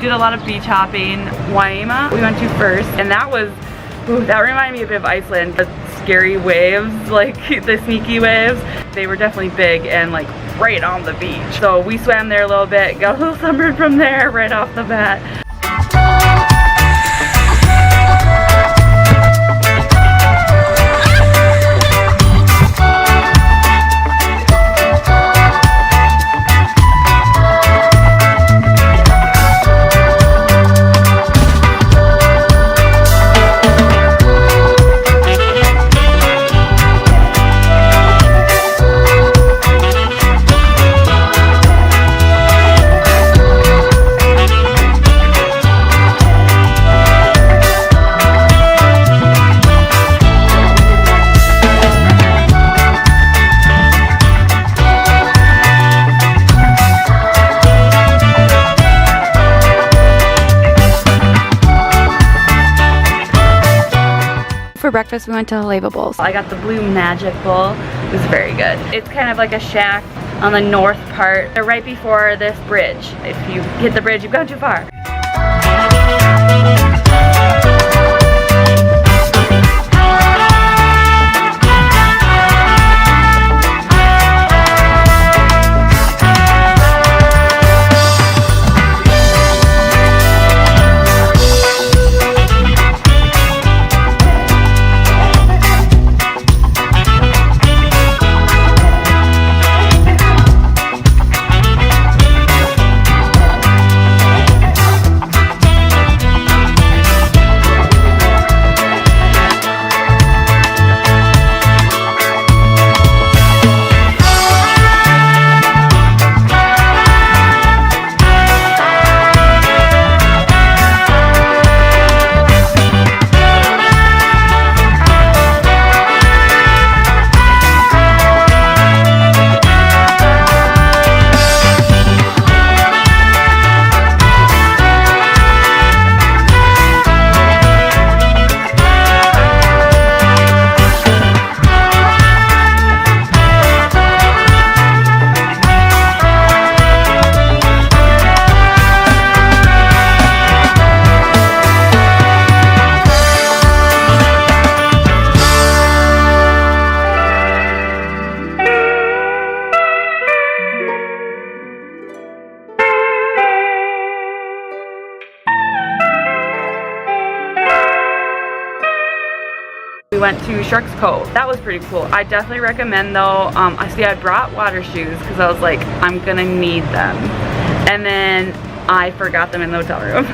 did a lot of beach hopping. Waimea we went to first, and that was, ooh, that reminded me a bit of Iceland. The scary waves, like the sneaky waves, they were definitely big and like right on the beach. So we swam there a little bit, got a little sunburned from there right off the bat. For breakfast, we went to Haleva Bowls. I got the Blue Magic Bowl. It was very good. It's kind of like a shack on the north part. They're right before this bridge. If you hit the bridge, you've gone too far. We went to Sharks Cove. That was pretty cool. I definitely recommend though. I brought water shoes because I was like, I'm gonna need them. And then I forgot them in the hotel room.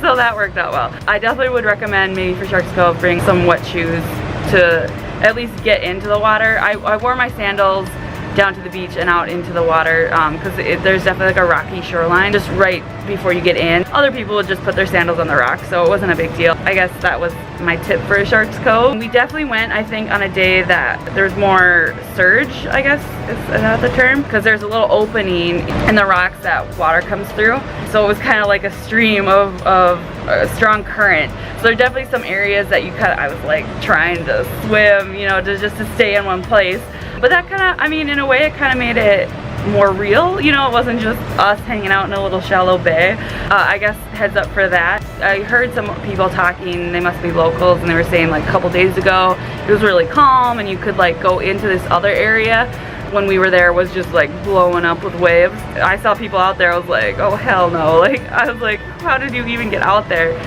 So that worked out well. I definitely would recommend maybe for Sharks Cove, bring some wet shoes to at least get into the water. I wore my sandals down to the beach and out into the water because there's definitely like a rocky shoreline just right before you get in. Other people would just put their sandals on the rocks, so it wasn't a big deal. I guess that was my tip for Sharks Cove. We definitely went, I think, on a day that there's more surge, I guess is that the term, because there's a little opening in the rocks that water comes through. So it was kind of like a stream of a strong current. So there are definitely some areas that I was like trying to swim, you know, just to stay in one place. But that kind of, I mean, in a way, it kind of made it more real. You know, it wasn't just us hanging out in a little shallow bay. I guess heads up for that. I heard some people talking, they must be locals, and they were saying like a couple days ago, it was really calm and you could like go into this other area. When we were there, was just like blowing up with waves. I saw people out there, I was like, oh hell no. Like, I was like, how did you even get out there?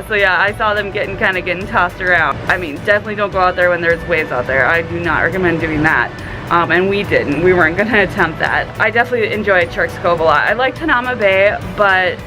So yeah, I saw them kind of getting tossed around. I mean, definitely don't go out there when there's waves out there. I do not recommend doing that. And we didn't. We weren't gonna attempt that. I definitely enjoyed Sharks Cove a lot. I liked Hanauma Bay, but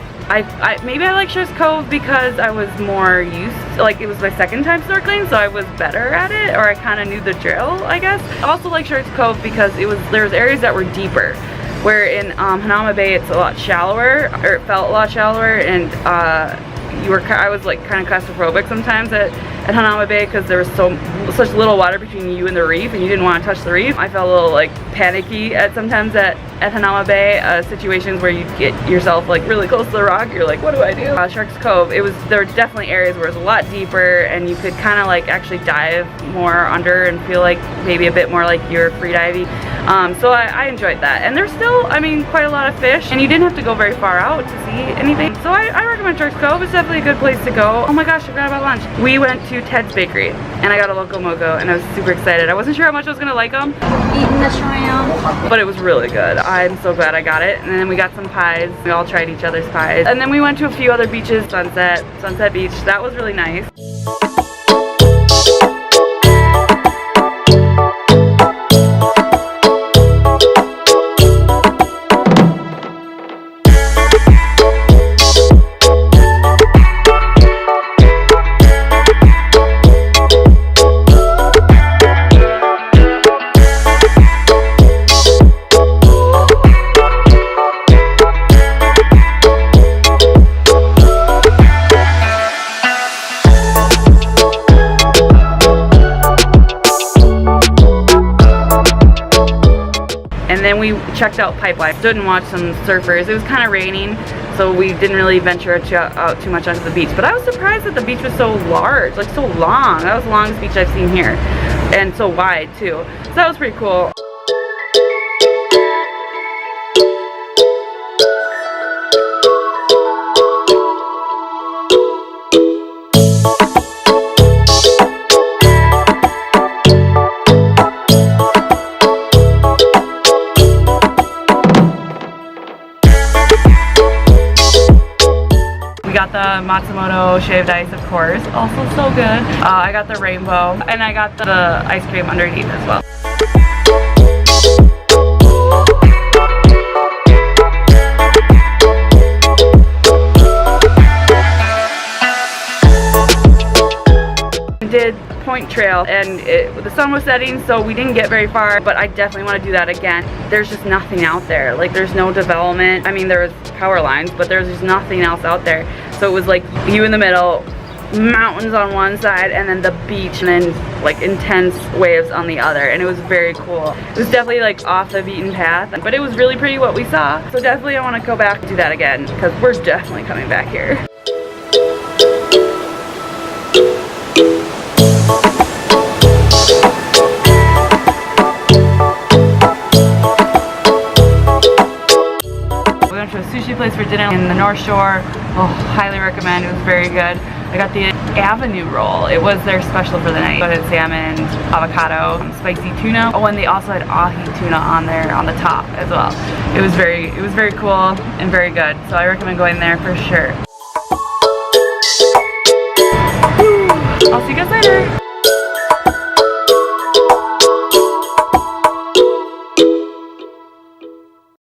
maybe I like Sharks Cove because I was more used, like it was my second time snorkeling, so I was better at it, or I kind of knew the drill, I guess. I also like Sharks Cove because there was areas that were deeper, where in Hanauma Bay it's a lot shallower, or it felt a lot shallower, and I was like kind of claustrophobic sometimes at at Hanauma Bay because there was such little water between you and the reef, and you didn't want to touch the reef. I felt a little like panicky sometimes at Hanauma Bay, situations where you get yourself like really close to the rock. You're like, what do I do? Sharks Cove, there were definitely areas where it was a lot deeper, and you could kind of like actually dive more under and feel like maybe a bit more like you're free diving. So I enjoyed that. And there's still, I mean, quite a lot of fish, and you didn't have to go very far out to see anything. So I recommend Sharks Cove. It's definitely a good place to go. Oh my gosh, I forgot about lunch. We went to Ted's Bakery, and I got a Loco Moco, and I was super excited. I wasn't sure how much I was gonna like them. Eating the shrimp. But it was really good. I'm so glad I got it. And then we got some pies. We all tried each other's pies. And then we went to a few other beaches. Sunset Beach. That was really nice. And then we checked out Pipeline, stood and watched some surfers. It was kind of raining, so we didn't really venture out too much onto the beach. But I was surprised that the beach was so large, like so long. That was the longest beach I've seen here, and so wide too. So that was pretty cool. We got the Matsumoto Shaved Ice, of course, also so good. I got the rainbow, and I got the ice cream underneath as well. Did Point Trail, and the sun was setting, so we didn't get very far, but I definitely want to do that again. There's just nothing out there. Like, there's no development. I mean, there was power lines, but there's just nothing else out there. So it was like you in the middle, mountains on one side, and then the beach, and then like intense waves on the other, and it was very cool. It was definitely like off the beaten path, but it was really pretty what we saw. So definitely I want to go back and do that again, because we're definitely coming back here. We went to a sushi place for dinner in the North Shore. Oh, highly recommend. It was very good. I got the Avenue roll. It was their special for the night. It had salmon, avocado, spicy tuna. Oh, and they also had ahi tuna on there on the top as well. It was very cool and very good. So I recommend going there for sure. I'll see you guys later.